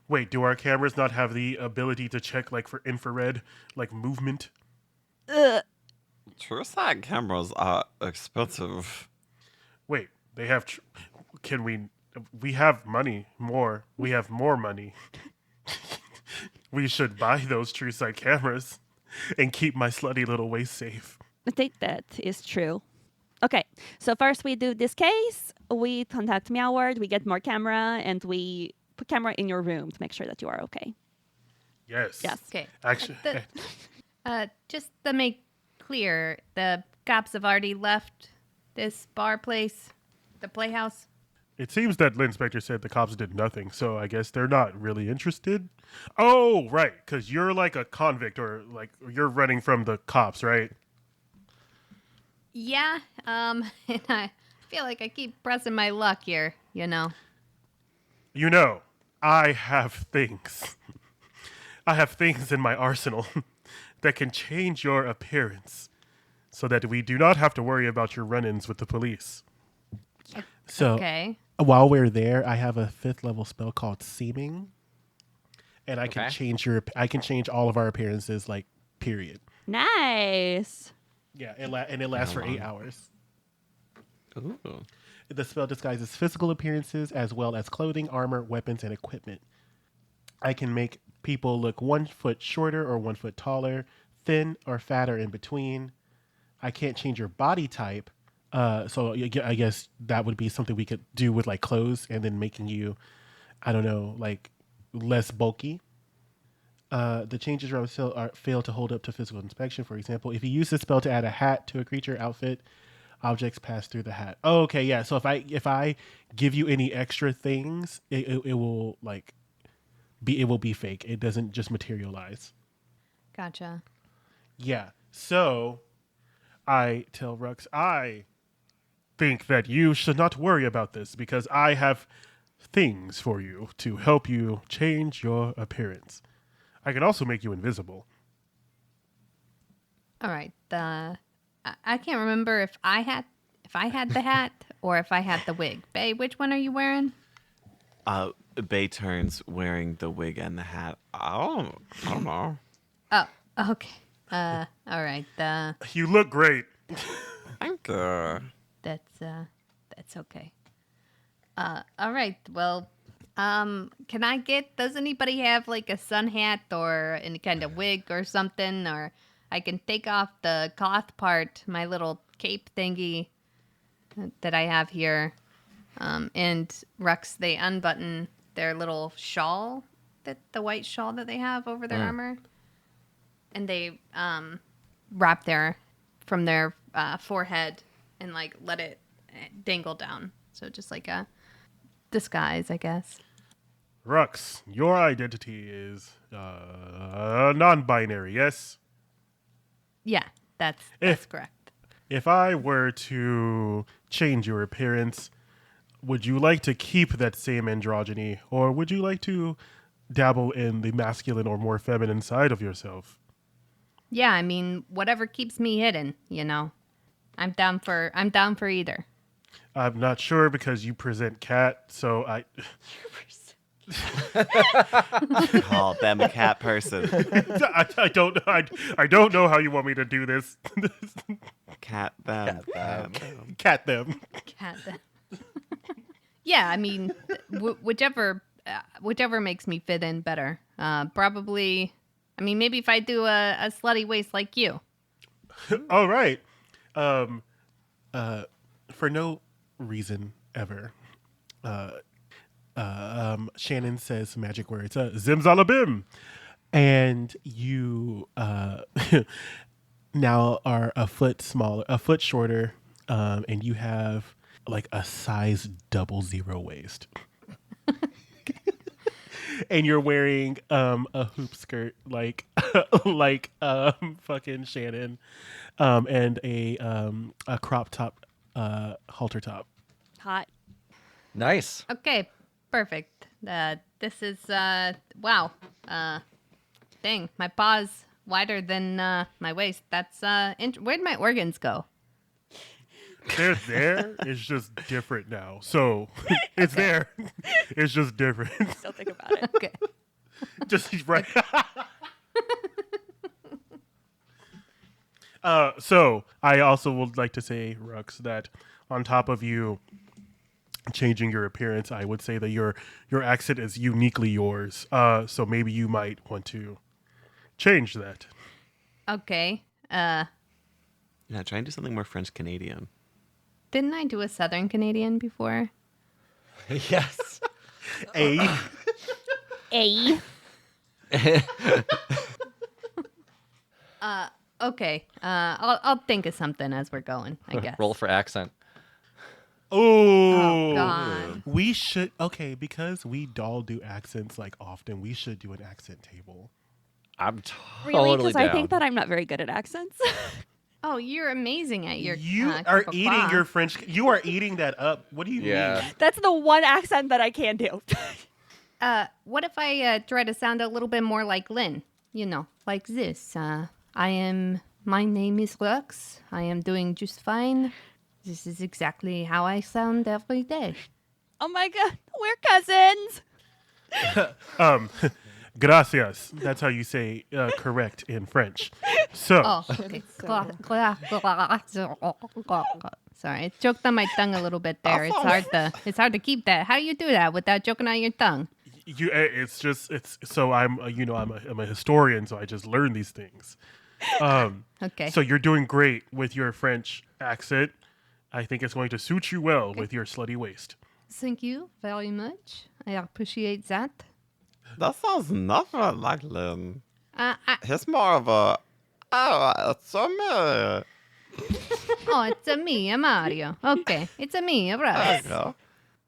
Wait, do our cameras not have the ability to check, like, for infrared, like, movement? True side cameras are expensive. Wait, they have... Can we... We have money. More. We have more money. We should buy those true sight cameras and keep my slutty little waist safe. I think that is true. Okay, so first we do this case. We contact Meoward. We get more camera, and we put camera in your room to make sure that you are okay. Yes. Yes. Okay. Actually, Just to make clear, the cops have already left this bar place, the Playhouse. it seems that Lynn Spectre said the cops did nothing, so I guess they're not really interested. Oh, right, because you're like a convict, or like you're running from the cops, right? Yeah, and I feel like I keep pressing my luck here, You know, I have things. I have things in my arsenal that can change your appearance so that we do not have to worry about your run-ins with the police. So, Okay. while we're there, I have a 5th level spell called Seeming, and I can change all of our appearances, like, period. Nice. Yeah, it lasts for 8 hours. Ooh. The spell disguises physical appearances as well as clothing, armor, weapons, and equipment. I can make people look 1 foot shorter or 1 foot taller, thin or fat or in between. I can't change your body type. So I guess that would be something we could do with like clothes and then making you, I don't know, like less bulky. The changes fail to hold up to physical inspection. For example, if you use this spell to add a hat to a creature outfit, objects pass through the hat. Oh, okay, yeah. So if I give you any extra things, it will be fake. It doesn't just materialize. Gotcha. Yeah. So I tell Rux, I think that you should not worry about this because I have things for you to help you change your appearance. I can also make you invisible. All right. I can't remember if I had the hat or if I had the wig. Bae, which one are you wearing? Bae turns wearing the wig and the hat. I don't know. Oh, okay. All right. You look great. Thank you. That's okay. All right. Well, can I does anybody have like a sun hat or any kind of wig or something? Or I can take off the cloth part, my little cape thingy that I have here. And Rux, they unbutton their little shawl the white shawl that they have over their armor, and they wrap from their forehead and like let it dangle down. So just like a disguise, I guess. Rux, your identity is non-binary, yes? Yeah, that's correct. If I were to change your appearance, would you like to keep that same androgyny, or would you like to dabble in the masculine or more feminine side of yourself? Yeah, I mean, whatever keeps me hidden, you know. I'm down for either. I'm not sure because you present cat, so I Call them a cat person. I don't know how you want me to do this. Cat them. Cat them. Cat them. Yeah, I mean, whichever makes me fit in better. Probably. I mean, maybe if I do a slutty waist like you. All right. For no reason ever. Shannon says magic words. Zimzalabim. And you now are a foot shorter, and you have like a size 00 waist. And you're wearing a hoop skirt like fucking Shannon, and a crop top, halter top. Hot. Nice. Okay, perfect. This is wow. Dang, my paw's wider than my waist. That's where'd my organs go? They're there. It's just different now. So it's there. It's just different. Still think about it. Okay. Just right. So I also would like to say, Rux, that on top of you changing your appearance, I would say that your accent is uniquely yours. So maybe you might want to change that. Okay. Yeah, try and do something more French Canadian. Didn't I do a Southern Canadian before? Yes. A. Okay. I'll think of something as we're going, I guess. Roll for accent. Oh, God. We should, because we all do accents like often, we should do an accent table. I'm Really? totally Because down. I think that I'm not very good at accents. Oh, you're amazing at your You are Quebecois. eating your French. You are eating that up. What do you Yeah. mean? That's the one accent that I can do. What if I try to sound a little bit more like Lynn? You know, like this. My name is Rux. I am doing just fine. This is exactly how I sound every day. Oh my god, we're cousins. Gracias. That's how you say correct in French. So, Oh, okay. Sorry, it choked on my tongue a little bit there. It's hard to keep that. How do you do that without choking on your tongue? I'm a historian, so I just learn these things. Okay. So you're doing great with your French accent. I think it's going to suit you well with your slutty waist. Thank you very much. I appreciate that. That sounds nothing like Lynn. It's He's more of a, it's a me. it's a me, a Mario. Okay, it's a me, a There you Rux. go.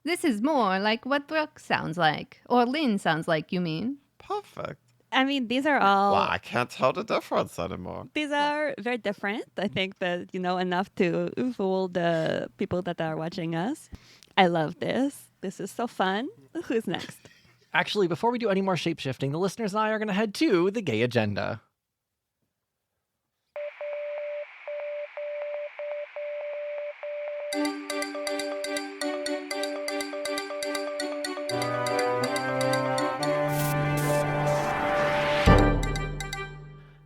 This is more like what Rux sounds like. Or Lynn sounds like, you mean? Perfect. I mean, these are all. Well, I can't tell the difference anymore. These are very different. I think that, enough to fool the people that are watching us. I love this. This is so fun. Who's next? Actually, before we do any more shape-shifting, the listeners and I are going to head to the gay agenda.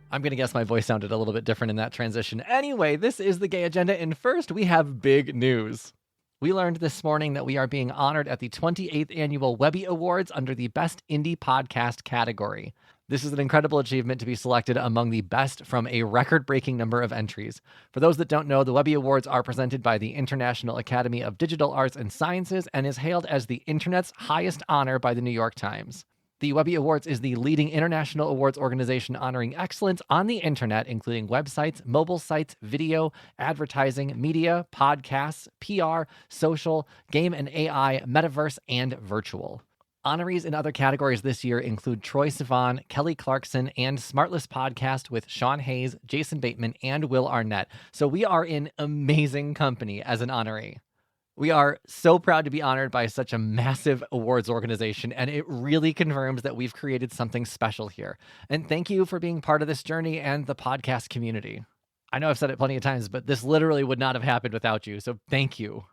I'm going to guess my voice sounded a little bit different in that transition. Anyway, this is the gay agenda, and first we have big news. We learned this morning that we are being honored at the 28th Annual Webby Awards under the Best Indie Podcast category. This is an incredible achievement to be selected among the best from a record-breaking number of entries. For those that don't know, the Webby Awards are presented by the International Academy of Digital Arts and Sciences and is hailed as the Internet's highest honor by the New York Times. The Webby Awards is the leading international awards organization honoring excellence on the internet, including websites, mobile sites, video, advertising, media, podcasts, PR, social, game and AI, metaverse, and virtual. Honorees in other categories this year include Troye Sivan, Kelly Clarkson, and Smartless Podcast with Sean Hayes, Jason Bateman, and Will Arnett. So we are in amazing company as an honoree. We are so proud to be honored by such a massive awards organization, and it really confirms that we've created something special here. And thank you for being part of this journey and the podcast community. I know I've said it plenty of times, but this literally would not have happened without you, so thank you.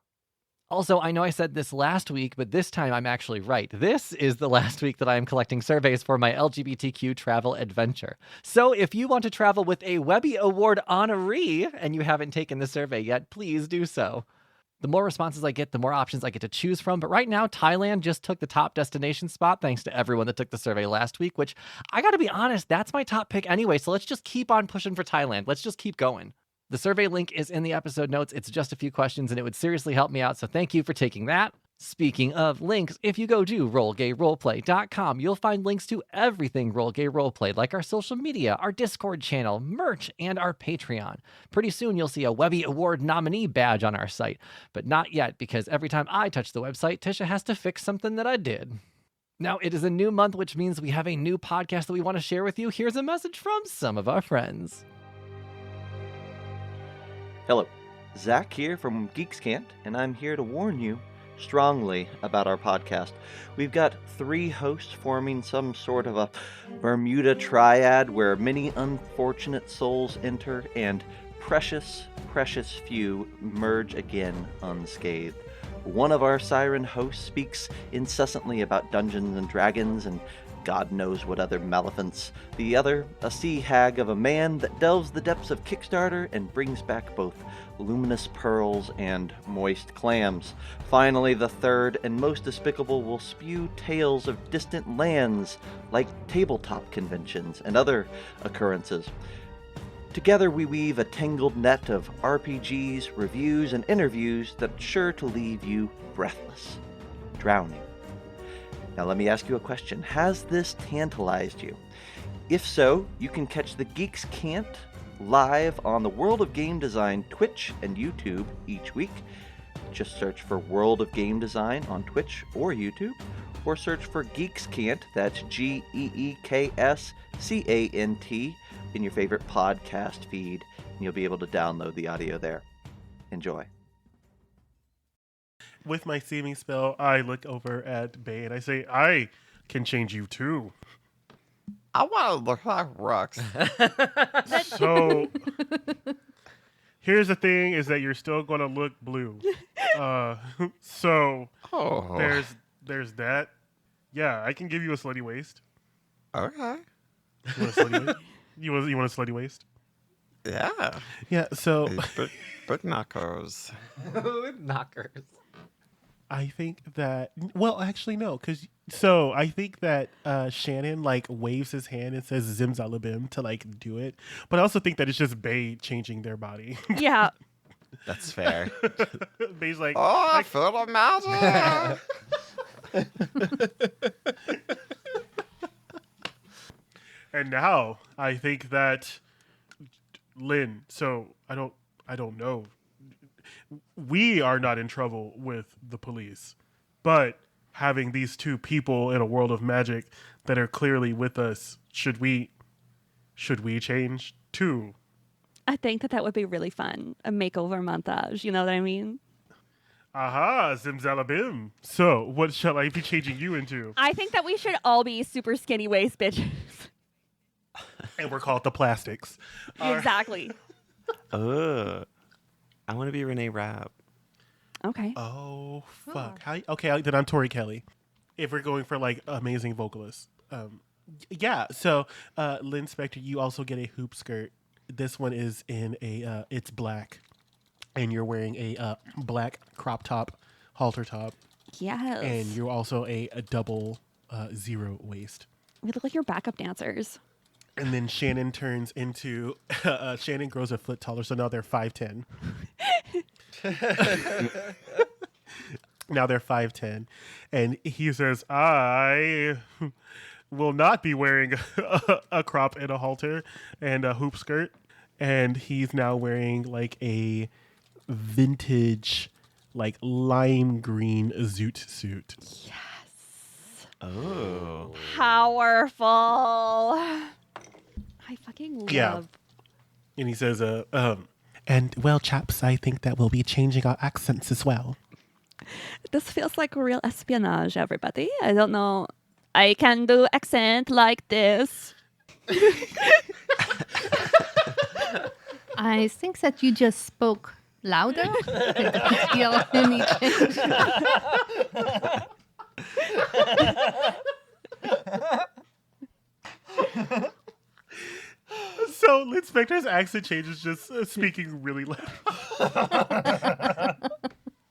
Also, I know I said this last week, but this time I'm actually right. This is the last week that I am collecting surveys for my LGBTQ travel adventure. So if you want to travel with a Webby Award honoree and you haven't taken the survey yet, please do so. The more responses I get, the more options I get to choose from. But right now, Thailand just took the top destination spot thanks to everyone that took the survey last week, which I got to be honest, that's my top pick anyway. So let's just keep on pushing for Thailand. Let's just keep going. The survey link is in the episode notes. It's just a few questions and it would seriously help me out. So thank you for taking that. Speaking of links, if you go to rollgayroleplay.com, you'll find links to everything Roll Gay Roleplay, like our social media, our Discord channel, merch, and our Patreon. Pretty soon you'll see a Webby Award nominee badge on our site, but not yet because every time I touch the website, Tisha has to fix something that I did. Now, it is a new month, which means we have a new podcast that we want to share with you. Here's a message from some of our friends. Hello, Zach here from Geeks Can't, and I'm here to warn you strongly about our podcast. We've got 3 hosts forming some sort of a Bermuda triad where many unfortunate souls enter and precious, precious few merge again unscathed. One of our siren hosts speaks incessantly about Dungeons and Dragons and God knows what other maleficence. The other, a sea hag of a man that delves the depths of Kickstarter and brings back both luminous pearls and moist clams. Finally, the third and most despicable will spew tales of distant lands like tabletop conventions and other occurrences. Together we weave a tangled net of RPGs, reviews, and interviews that's sure to leave you breathless, drowning. Now let me ask you a question. Has this tantalized you? If so, you can catch the Geeks Can't live on the World of Game Design Twitch and YouTube each week. Just search for World of Game Design on Twitch or YouTube, or search for Geeks Can't, that's GeeksCant, in your favorite podcast feed, and you'll be able to download the audio there. Enjoy. With my seeming spell, I look over at Bae and I say, I can change you too. I want to look like Rux. So here's the thing is that you're still going to look blue. So there's that. Yeah, I can give you a slutty waist. Okay. You want a slutty waist? You want a slutty waist? Yeah. Yeah, so But knockers. Knockers. I think that, well, actually, no, because so I think that Shannon like waves his hand and says Zimzalabim to like do it, but I also think that it's just Bae changing their body. Yeah. That's fair. Bae's like, Oh, I feel the magic. and now I think that Lynn. So I don't know. We are not in trouble with the police, but having these 2 people in a world of magic that are clearly with us, should we change too? I think that would be really fun. A makeover montage. You know what I mean? Aha, Zimzalabim. So what shall I be changing you into? I think that we should all be super skinny waist bitches. And we're called the Plastics. Exactly. I want to be Renee Rapp. Okay. Oh fuck! Okay, then I'm Tori Kelly. If we're going for like amazing vocalists, yeah. So, Lynn Spectre, you also get a hoop skirt. This one is in a it's black, and you're wearing a black crop top, halter top. Yes. And you're also a double zero waist. We look like your backup dancers. And then Shannon turns into Shannon grows a foot taller, so now they're 5'10". Now they're 5'10", and he says, "I will not be wearing a crop and a halter and a hoop skirt. And he's now wearing like a vintage, like lime green zoot suit. Yes. Oh. Powerful. I fucking love. Yeah. And he says, and well, chaps, I think that we'll be changing our accents as well. This feels like real espionage, everybody. I don't know. I can do accent like this. I think that you just spoke louder. I don't feel any change. So Lynn Spectre's accent changes just speaking really loud.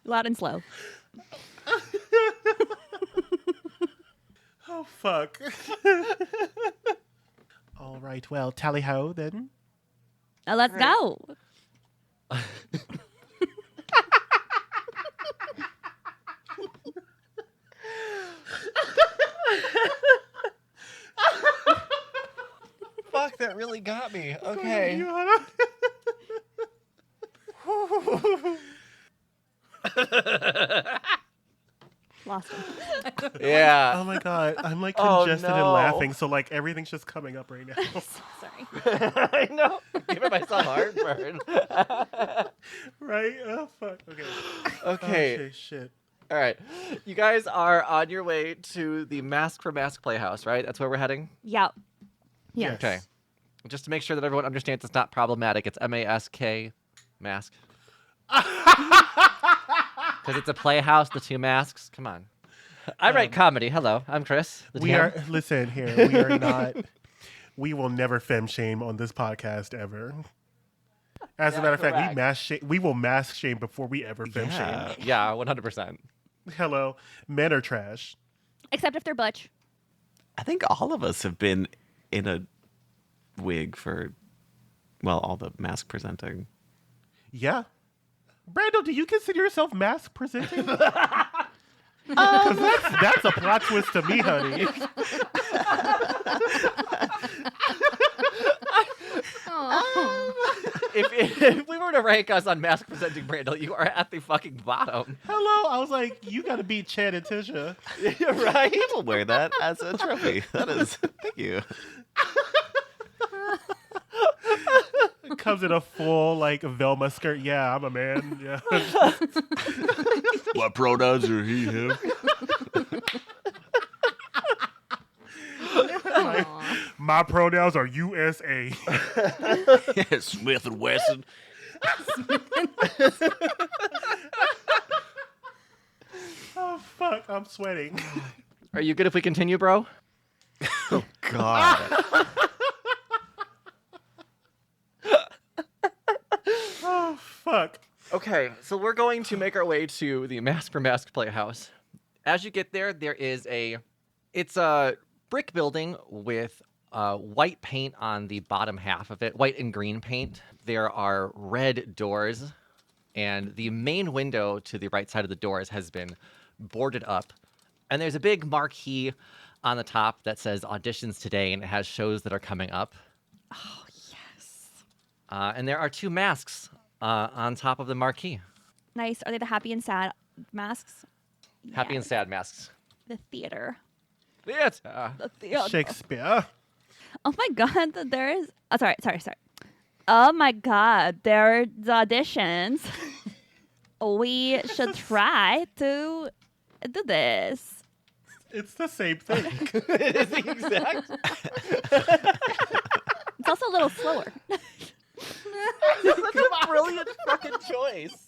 Loud and slow. Oh, fuck. All right, well, tally ho then. Now let's go. Fuck, that really got me. Okay. Lost him. Yeah. Oh my god, I'm like Oh, congested and no. laughing, so like everything's just coming up right now. Sorry. I know. Giving myself heartburn. Right? Oh fuck. Okay. Okay. Okay, shit. All right. You guys are on your way to the Mask for Mask Playhouse, right? That's where we're heading? Yep. Yes. Okay. Just to make sure that everyone understands it's not problematic, it's M-A-S-K, mask. Because it's a playhouse, the two masks. Come on. I write comedy. Hello, I'm Kris. the We DM. are listen here, we are not we will never femme shame on this podcast ever. As a matter of fact, we will mask shame before we ever femme shame. Yeah, 100%. Hello. Men are trash. Except if they're butch. I think all of us have been in a wig for, well, all the mask presenting. Yeah. Brandle, do you consider yourself mask presenting? Because that's a plot twist to me, honey. If we were to rank us on mask presenting Brandle, you are at the fucking bottom. Hello, I was like, you gotta beat Chad and Tisha. Right? People wear that as a trophy. That is, thank you. Comes in a full like Velma skirt. Yeah, I'm a man. Yeah. What pronouns are he, him? My pronouns are USA. Smith and Wesson. Oh fuck, I'm sweating. Are you good if we continue, bro? Oh, God. Oh fuck. Okay, so we're going to make our way to the Mask for Mask Playhouse. As you get there, it's a brick building with white paint on the bottom half of it, white and green paint. There are red doors, and the main window to the right side of the doors has been boarded up. And there's a big marquee on the top that says auditions today, and it has shows that are coming up. Oh, yes. And there are two masks on top of the marquee. Nice. Are they the happy and sad masks? Happy and Yes. sad masks. The theater. Theater. The theater. Shakespeare. Oh my god, there is. Oh, sorry. Oh my god, there's auditions. We should try to do this. It's the same thing. It is the exact. It's also a little slower. That's a brilliant fucking choice.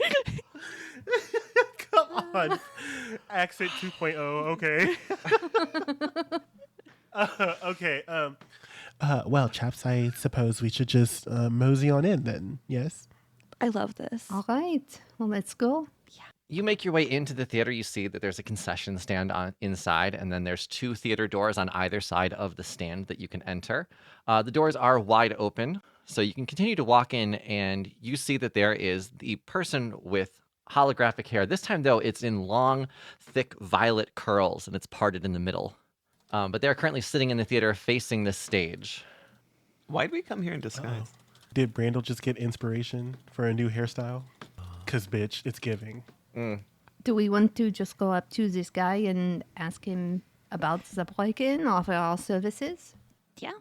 Come on. Accent 2.0, okay. Okay, well, chaps, I suppose we should just mosey on in then, yes? I love this. All right. Well, let's go. You make your way into the theater. You see that there's a concession stand inside, and then there's two theater doors on either side of the stand that you can enter. The doors are wide open, so you can continue to walk in, and you see that there is the person with holographic hair. This time, though, it's in long, thick violet curls, and it's parted in the middle. But they're currently sitting in the theater facing the stage. Why'd we come here in disguise? Did Brandle just get inspiration for a new hairstyle? Cause bitch, it's giving. Do we want to just go up to this guy and ask him about the break-in, offer our services? Yeah.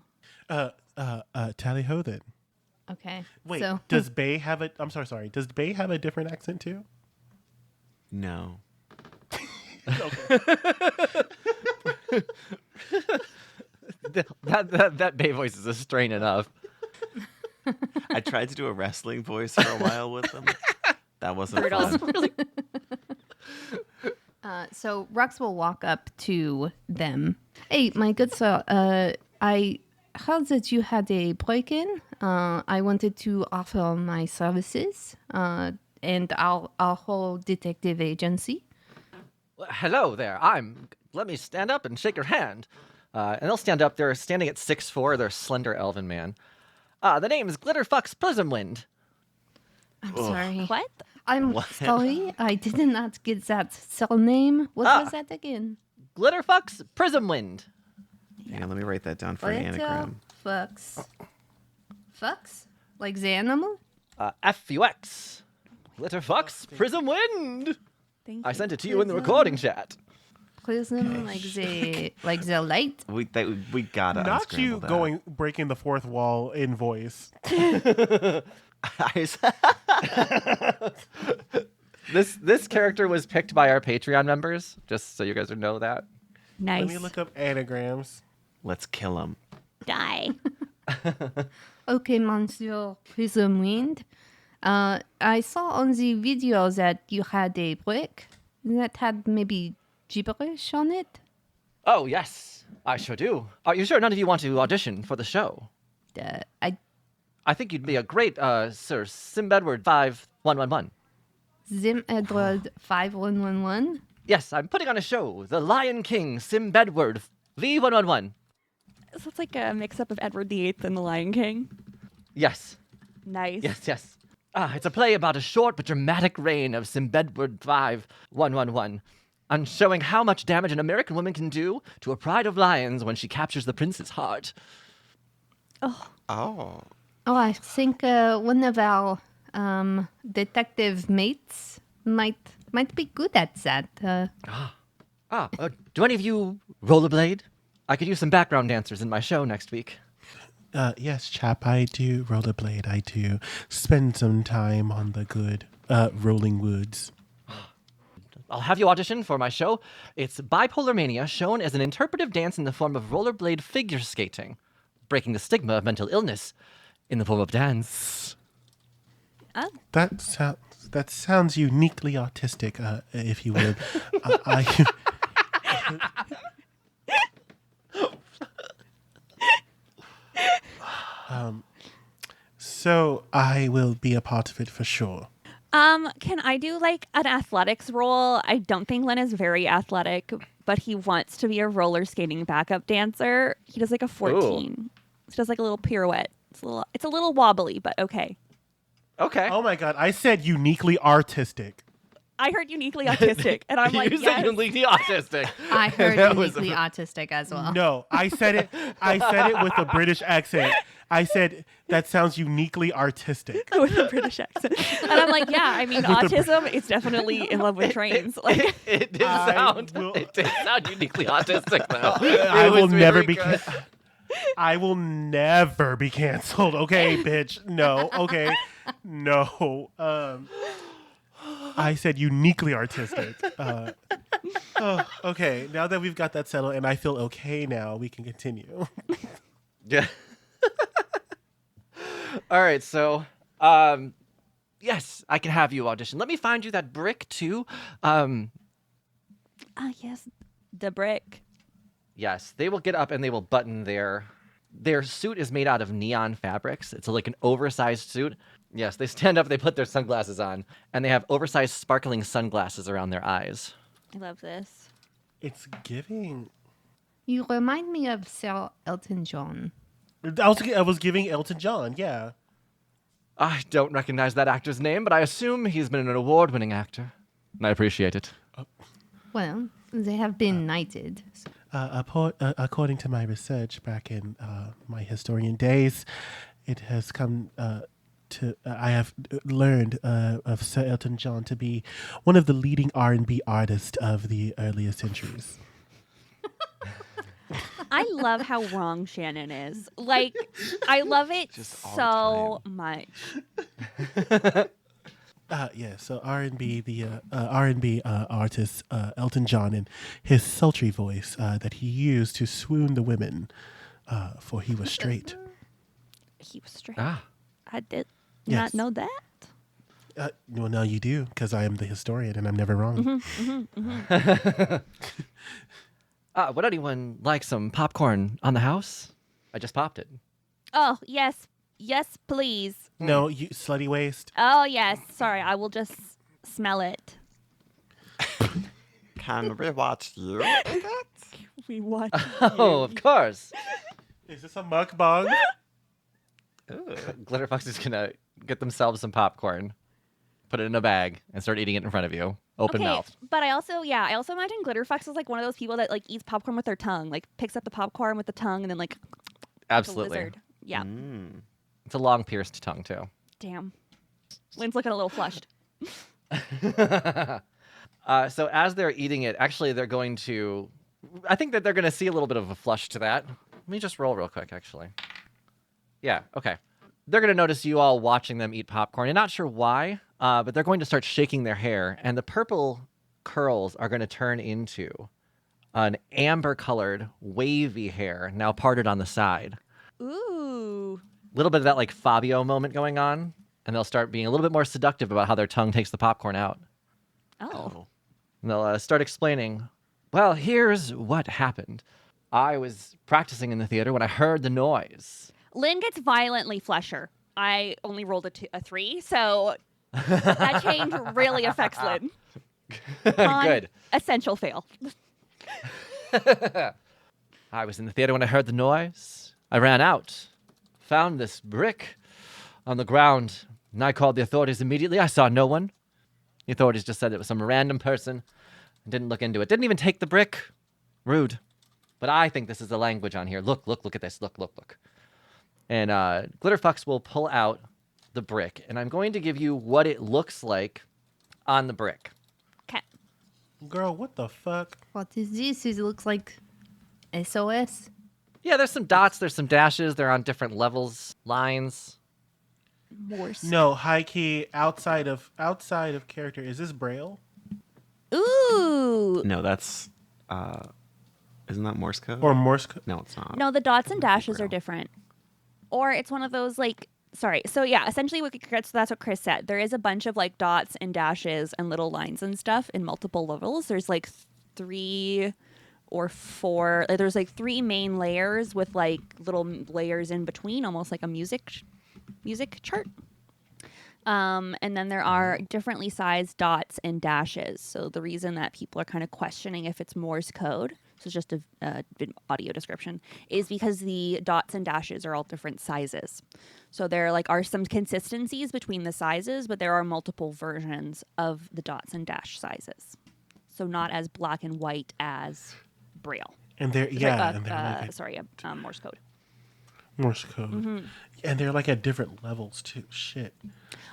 Tally ho then. Okay. Wait, So, does Bae have a? I'm sorry. Does Bae have a different accent too? No. That Bae voice is a strain enough. I tried to do a wrestling voice for a while with them. That wasn't Brandle's fun. really so Rux will walk up to them. Hey, my good sir, I heard that you had a break-in. I wanted to offer my services and our whole detective agency. Well, hello there. Let me stand up and shake your hand. And they'll stand up. They're standing at 6'4". They're a slender elven man. The name is Glitterfuck's Prismwind. I'm sorry. what? I'm sorry. I did not get that surname. What was that again? Glitterfuck's Prismwind. Yeah, let me write that down for an anagram. Fucks. Fucks? Like the animal? FUX. Glitterfuck's Prismwind. Thank I you. sent it to you in the recording chat. Prism, like the light? We gotta Not unscramble you that. breaking the fourth wall in voice. This character was picked by our Patreon members, just so you guys would know that. Nice. Let me look up anagrams. Let's kill him. Die. Okay, Monsieur Prism Wind. I saw on the video that you had a brick that had maybe gibberish on it. Oh, yes, I sure do. Are you sure none of you want to audition for the show? I I think you'd be a great Sir Sim Edward 5111. Zim Edward 5111. Yes, I'm putting on a show, The Lion King Sim Bedward V111. So it's like a mix-up of Edward VIII and The Lion King. Yes, Nice. yes. It's a play about a short but dramatic reign of Simbedward 5111, and showing how much damage an American woman can do to a pride of lions when she captures the prince's heart. Oh, Oh. Oh, I think one of our detective mates might be good at that. Do any of you rollerblade? I could use some background dancers in my show next week. Yes, chap, I do rollerblade. I do spend some time on the good rolling woods. I'll have you audition for my show. It's Bipolar Mania, shown as an interpretive dance in the form of rollerblade figure skating, breaking the stigma of mental illness in the form of dance. oh. That sounds uniquely autistic, if you would. I So I will be a part of it for sure. Can I do like an athletics role? I don't think Len is very athletic, but he wants to be a roller skating backup dancer. He does like a 14. He does like a little pirouette. It's a little wobbly, but okay. Okay. Oh my god, I said uniquely artistic. I heard uniquely autistic, and I'm like, you yes. said uniquely autistic. I heard That was uniquely autistic as well. No, I said it with a British accent. I said that sounds uniquely artistic. with a British accent. And I'm like, yeah, I mean, autism is definitely in love with trains. Like, It did I sound uniquely autistic, though. I It will was never really be good. I will never be canceled. Okay, bitch. No. Okay. No. I said uniquely artistic. Okay. Now that we've got that settled and I feel okay now, we can continue. Yeah. All right, so yes, I can have you audition. Let me find you that brick too. yes, the brick. Yes, they will get up and they will button their suit is made out of neon fabrics. It's like an oversized suit. Yes, they stand up, they put their sunglasses on, and they have oversized sparkling sunglasses around their eyes. I love this. It's giving. You remind me of Sir Elton John. I was giving Elton John, yeah. I don't recognize that actor's name, but I assume he's been an award-winning actor, and I appreciate it. Well, they have been knighted. According to my research back in my historian days, it has come I have learned of Sir Elton John to be one of the leading R&B artists of the earlier centuries. I love how wrong Shannon is. Like, I love it Just all so the much. So R&B, the R&B artist Elton John, and his sultry voice that he used to swoon the women, for he was straight. He was straight. Ah. I did Yes. not know that. Well, now you do, because I am the historian and I'm never wrong. Would anyone like some popcorn on the house? I just popped it. Oh, yes. Yes, please. No, you slutty waste. Oh, yes. Sorry, I will just smell it. Can we watch you? We watch. Oh, of course. Is this a mukbang? Glitterfox is gonna get themselves some popcorn, put it in a bag, and start eating it in front of you, open mouth. But I also imagine Glitterfox is like one of those people that like eats popcorn with their tongue, like picks up the popcorn with the tongue and then like Absolutely. a lizard. Yeah. It's a long pierced tongue too. Damn. Lynn's looking a little flushed. So as they're eating it, actually they're going to, I think that they're going to see a little bit of a flush to that. Let me just roll real quick, actually. Yeah, okay. They're going to notice you all watching them eat popcorn, and not sure why, but they're going to start shaking their hair, and the purple curls are going to turn into an amber-colored, wavy hair, now parted on the side. Ooh. A little bit of that like Fabio moment going on, and they'll start being a little bit more seductive about how their tongue takes the popcorn out. Oh. And they'll start explaining, well, here's what happened. I was practicing in the theater when I heard the noise. Lynn gets violently flusher. I only rolled a 3, so that change really affects Lynn. Good. Essential fail. I was in the theater when I heard the noise. I ran out, found this brick on the ground, and I called the authorities immediately. I saw no one. The authorities just said it was some random person and didn't look into it. Didn't even take the brick. Rude. But I think this is the language on here. Look at this. Look. And Glitterfox will pull out the brick, and I'm going to give you what it looks like on the brick. Okay. Girl, what the fuck? What is this? It looks like SOS. Yeah, there's some dots, there's some dashes, they're on different levels, lines. Morse. No, high key outside of character. Is this Braille? Ooh. No, that's isn't that Morse code? Or Morse code? No, it's not. No, the dots and dashes are Braille. different. Or it's one of those like sorry. So yeah, essentially that's what Kris said. There is a bunch of like dots and dashes and little lines and stuff in multiple levels. There's like 3 or 4. There's like 3 main layers with like little layers in between, almost like a music chart. And then there are differently sized dots and dashes. So the reason that people are kind of questioning if it's Morse code, so it's just a audio description, is because the dots and dashes are all different sizes. So there are some consistencies between the sizes, but there are multiple versions of the dots and dash sizes. So not as black and white as Braille. And they're Morse code. Morse code. Mm-hmm. And they're like at different levels too. Shit.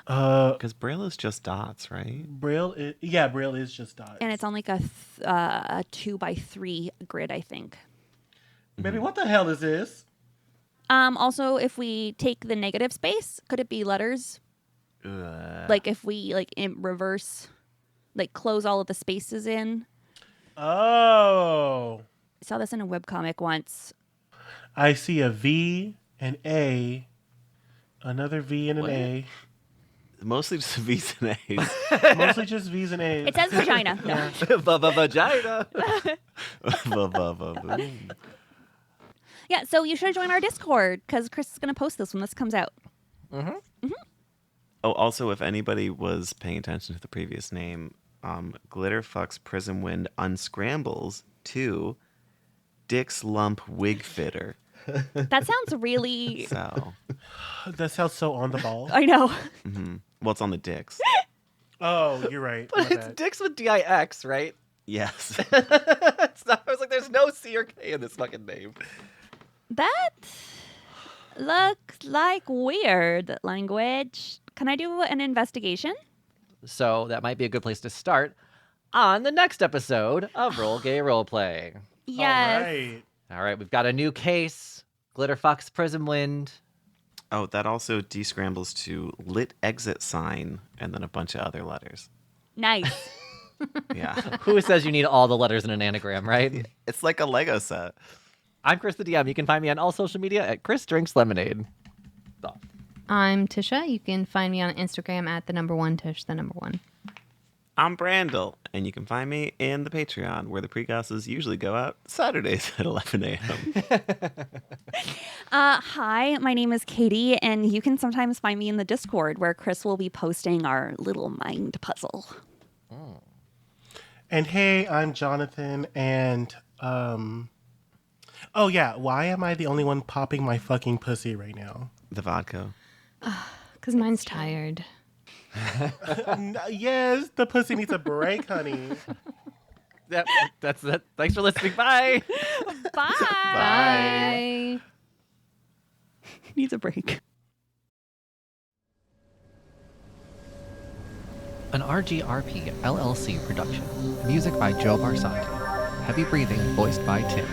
Because Braille is just dots, right? Braille is just dots. And it's on like a 2x3 grid, I think. Baby, what the hell is this? Also, if we take the negative space, could it be letters? Like if we in reverse, close all of the spaces in. Oh. I saw this in a webcomic once. I see a V, an A, another V and an A. Mostly just V's and A's. Mostly just V's and A's. It says vagina. No. Vagina. Yeah, so you should join our Discord because Kris is going to post this when this comes out. Oh, also, if anybody was paying attention to the previous name, Glitterfuck's Prism Wind unscrambles to Dick's Lump Wig Fitter. That sounds really... So, That sounds so on the ball. I know. well, it's on the dicks. Oh, you're right. But My it's bad. dicks with D-I-X, right? Yes. It's not, I was like, there's no C or K in this fucking name. That looks like weird language. Can I do an investigation? So that might be a good place to start on the next episode of Roll Gay Roleplay. Yes. All right, we've got a new case. Glitterfox Prism Wind. Oh, that also descrambles to lit exit sign and then a bunch of other letters. Nice. Yeah. Who says you need all the letters in an anagram, right? It's like a Lego set. I'm Kris the DM. You can find me on all social media at Kris Drinks Lemonade. I'm Tisha. You can find me on Instagram at @1Tish, @1. I'm Brandle, and you can find me in the Patreon, where the pregosses usually go out Saturdays at 11 a.m. Hi, my name is Katie, and you can sometimes find me in the Discord where Kris will be posting our little mind puzzle. And hey, I'm Jonathan, and oh yeah, why am I the only one popping my fucking pussy right now? The vodka. Because mine's tired. Yes, the pussy needs a break, honey. That's it. Thanks for listening. Bye. Bye. Bye. Needs a break. An RGRP LLC production. Music by Joe Barsanti. Heavy Breathing voiced by Tim.